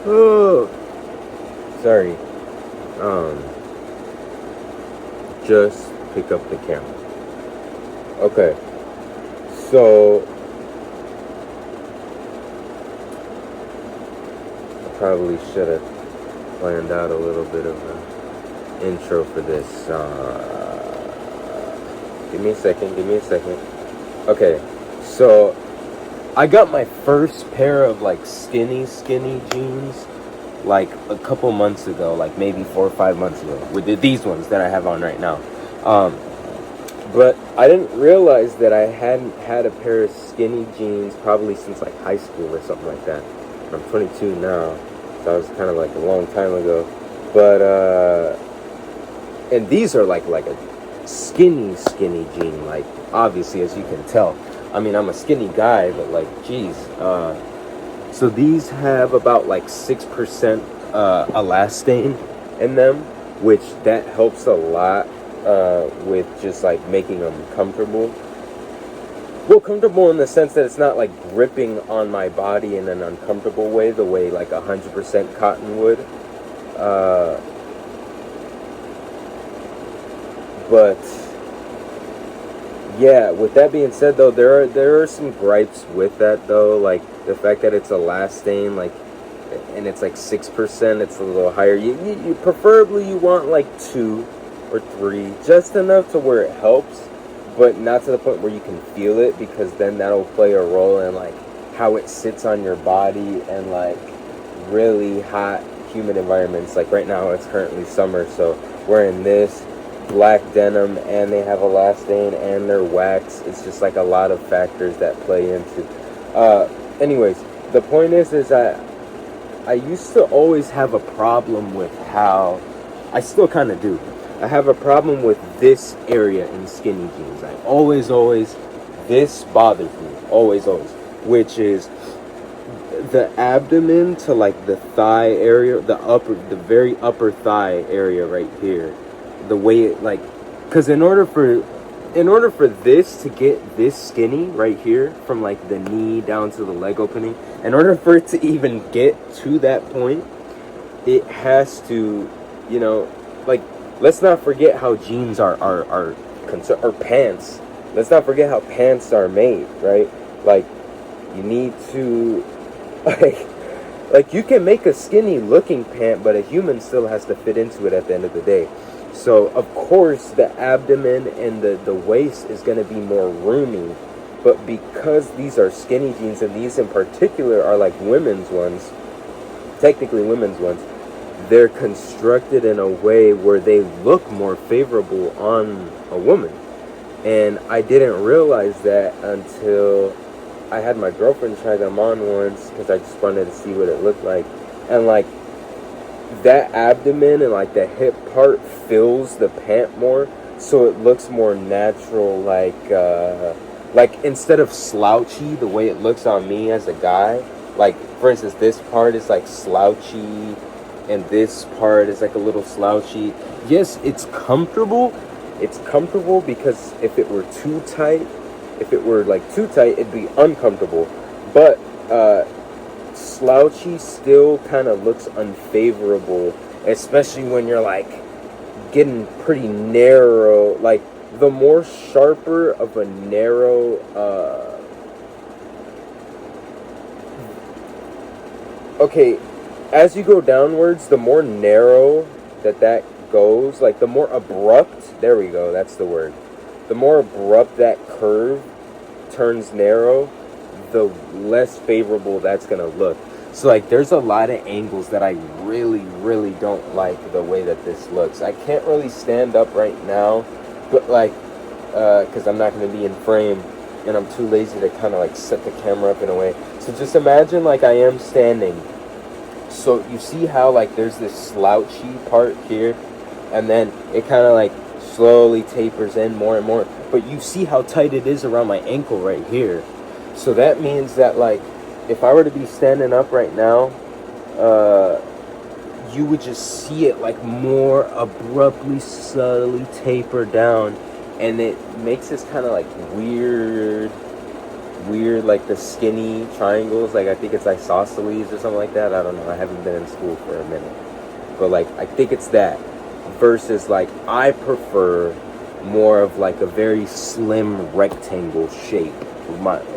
Oh, sorry. Um, just pick up the camera. Okay, so I probably should have planned out a little bit of an intro for this. Give me a second. Give me a second. Okay, so I got my first pair of like skinny jeans like a couple months ago, like maybe 4 or 5 months ago, with these ones that I have on right now. Um, but I didn't realize that I hadn't had a pair of skinny jeans probably since like high school or something like that. I'm 22 now, so that was kind of like a long time ago. But and these are like a skinny jean, like obviously as you can tell. I mean, I'm a skinny guy, but like, geez. So these have about like 6% elastane in them, which that helps a lot with just like making them comfortable. Well, comfortable in the sense that it's not like gripping on my body in an uncomfortable way, the way like 100% cotton would. Uh, but yeah, with that being said, though, there are some gripes with that though, like the fact that it's elastane, like, and it's like 6%. It's a little higher. You preferably you want like 2 or 3, just enough to where it helps, but not to the point where you can feel it, because then that'll play a role in like how it sits on your body and like really hot, humid environments. Like right now, it's currently summer, so we're in this black denim, and they have elastane and they're wax. It's just like a lot of factors that play into. Anyways, the point is I used to always have a problem with how, I still kind of do. I have a problem with this area in skinny jeans. I always, this bothers me. Always, which is the abdomen to like the thigh area, the very upper thigh area right here. The way it like, because in order for this to get this skinny right here, from like the knee down to the leg opening, in order for it to even get to that point, it has to, you know, like, let's not forget how jeans or pants. Let's not forget how pants are made, right? Like, you need to, like, you can make a skinny looking pant, but a human still has to fit into it at the end of the day. So of course the abdomen and the waist is going to be more roomy, but because these are skinny jeans, and these in particular are like women's ones, technically women's ones, they're constructed in a way where they look more favorable on a woman. And I didn't realize that until I had my girlfriend try them on once, because I just wanted to see what it looked like. And like, that abdomen and like the hip part fills the pant more, so it looks more natural, like instead of slouchy the way it looks on me as a guy. Like, for instance, this part is like slouchy and this part is like a little slouchy. Yes, it's comfortable because if it were too tight, if it were like too tight, it'd be uncomfortable. But slouchy still kind of looks unfavorable, especially when you're like getting pretty narrow. Like, the more sharper of a narrow, okay, as you go downwards, the more narrow that goes, like the more abrupt, there we go, that's the word. The more abrupt that curve turns narrow, the less favorable that's gonna look. So like, there's a lot of angles that I really don't like the way that this looks. I can't really stand up right now, but like, because I'm not gonna be in frame, and I'm too lazy to kind of like set the camera up in a way. So just imagine like I am standing. So you see how like there's this slouchy part here, and then it kind of like slowly tapers in more and more. But you see how tight it is around my ankle right here. So that means that like, if I were to be standing up right now, you would just see it like more abruptly, subtly taper down, and it makes this kind of like weird weird, like the skinny triangles. Like I think it's isosceles or something like that. I don't know. I haven't been in school for a minute, but like I think it's that. Versus like I prefer more of like a very slim rectangle shape.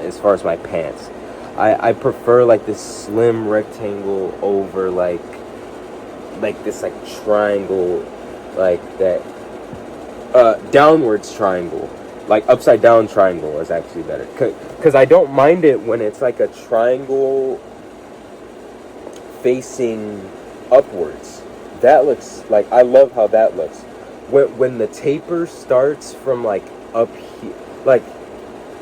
As far as my pants, I prefer like this slim rectangle over like this like triangle, like that downwards triangle, like upside down triangle is actually better, because I don't mind it when it's like a triangle facing upwards. That looks like, I love how that looks. When the taper starts from like up here, like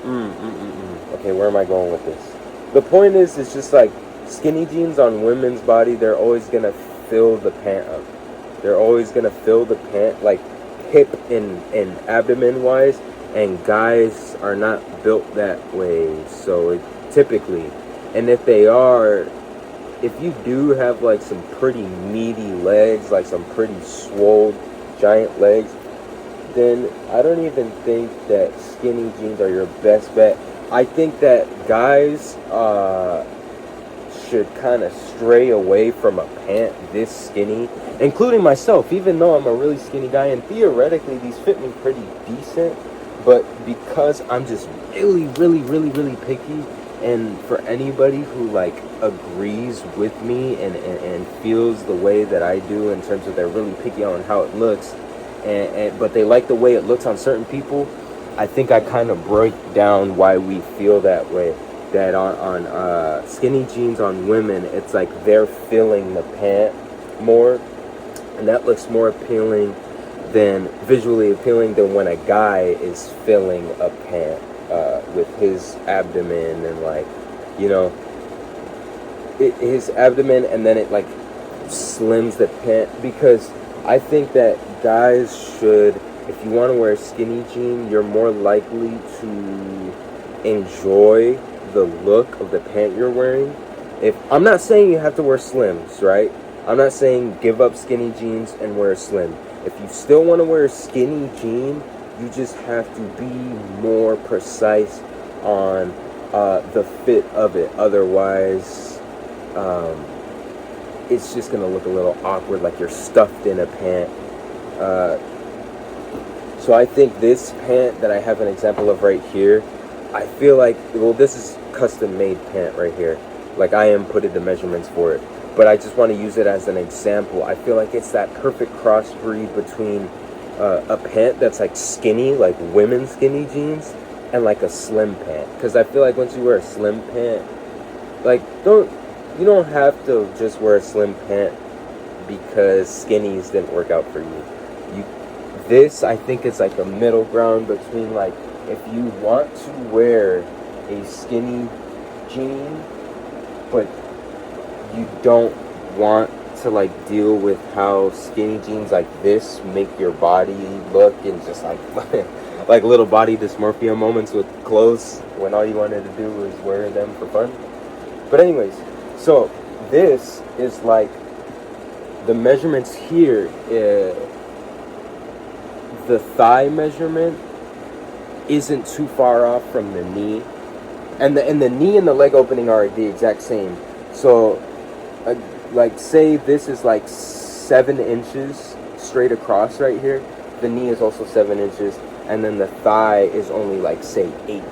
okay, where am I going with this? The point is, it's just like skinny jeans on women's body, they're always gonna fill the pant up. They're always gonna fill the pant, like hip and abdomen wise, and guys are not built that way. So typically, and if they are, if you do have like some pretty meaty legs, like some pretty swole giant legs, then I don't even think that skinny jeans are your best bet. I think that guys should kind of stray away from a pant this skinny, including myself, even though I'm a really skinny guy, and theoretically these fit me pretty decent, but because I'm just really picky, and for anybody who like agrees with me and feels the way that I do in terms of they're really picky on how it looks, but they like the way it looks on certain people, I think I kind of break down why we feel that way. That on skinny jeans on women, it's like they're filling the pant more, and that looks more appealing than visually appealing than when a guy is filling a pant with his abdomen and like, you know, his abdomen, and then it like slims the pant. Because I think that guys should, if you want to wear a skinny jean, you're more likely to enjoy the look of the pant you're wearing. If I'm not saying you have to wear slims, right? I'm not saying give up skinny jeans and wear a slim. If you still want to wear a skinny jean, you just have to be more precise on the fit of it. Otherwise, it's just gonna look a little awkward, like you're stuffed in a pant. So I think this pant that I have an example of right here, I feel like, well, this is custom made pant right here. Like I putting the measurements for it, but I just want to use it as an example. I feel like it's that perfect crossbreed between a pant that's like skinny, like women's skinny jeans, and like a slim pant. Because I feel like once you wear a slim pant, like you don't have to just wear a slim pant because skinnies didn't work out for you. This, I think, it's like a middle ground between, like, if you want to wear a skinny jean, but you don't want to like deal with how skinny jeans like this make your body look, and just like like little body dysmorphia moments with clothes when all you wanted to do was wear them for fun. But anyways, so this is like the measurements here. The thigh measurement isn't too far off from the knee, and the knee and the leg opening are the exact same. So like say this is like 7 inches straight across right here, the knee is also 7 inches, and then the thigh is only like say 8.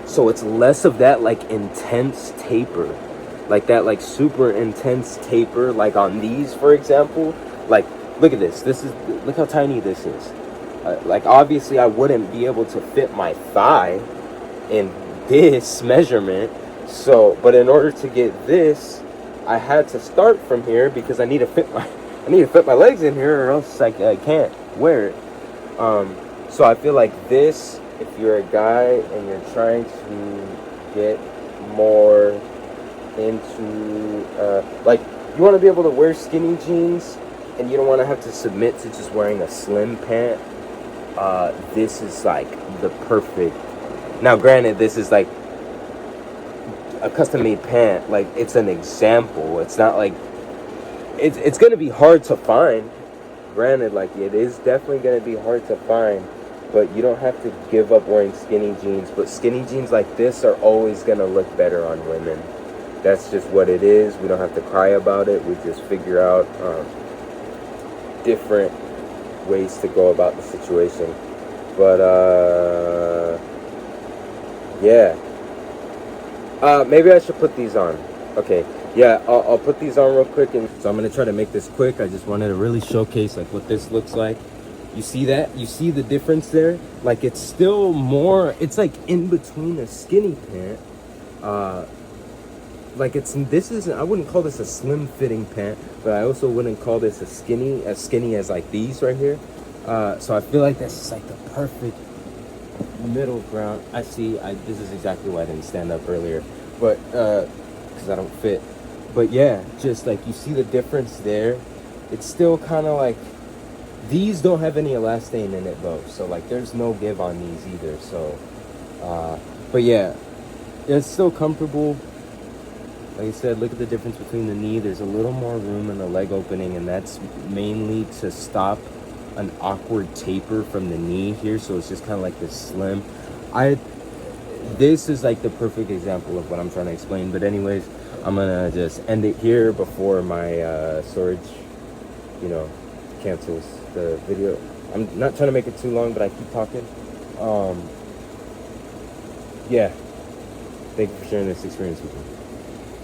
So it's less of that like intense taper, like that like super intense taper, like on these, for example. Like look at this, look how tiny this is. Like obviously I wouldn't be able to fit my thigh in this measurement, so but in order to get this, I had to start from here because I need to fit my legs in here, or else I can't wear it. So I feel like this, if you're a guy and you're trying to get more into like you want to be able to wear skinny jeans and you don't want to have to submit to just wearing a slim pant, this is like the perfect. Now granted, this is like a custom made pant, like it's an example. It's not like it's gonna be hard to find. Granted, like it is definitely gonna be hard to find, but you don't have to give up wearing skinny jeans. But skinny jeans like this are always gonna look better on women. That's just what it is. We don't have to cry about it. We just figure out different ways to go about the situation. But yeah. Maybe I should put these on. Okay. Yeah, I'll put these on real quick, and so I'm gonna try to make this quick. I just wanted to really showcase like what this looks like. You see that? You see the difference there? Like it's still more. It's like in between a skinny pant. Like this isn't. I wouldn't call this a slim fitting pant, but I also wouldn't call this as skinny as like these right here. So I feel like this is like the perfect middle ground. This is exactly why I didn't stand up earlier, but because I don't fit. But yeah, just like you see the difference there. It's still kind of like these don't have any elastane in it though, so like there's no give on these either. So but yeah, it's still comfortable. Like I said, look at the difference between the knee. There's a little more room in the leg opening, and that's mainly to stop an awkward taper from the knee here. So it's just kind of like this slim. This is like the perfect example of what I'm trying to explain. But anyways, I'm gonna just end it here before my storage, cancels the video. I'm not trying to make it too long, but I keep talking. Yeah. Thank you for sharing this experience with me.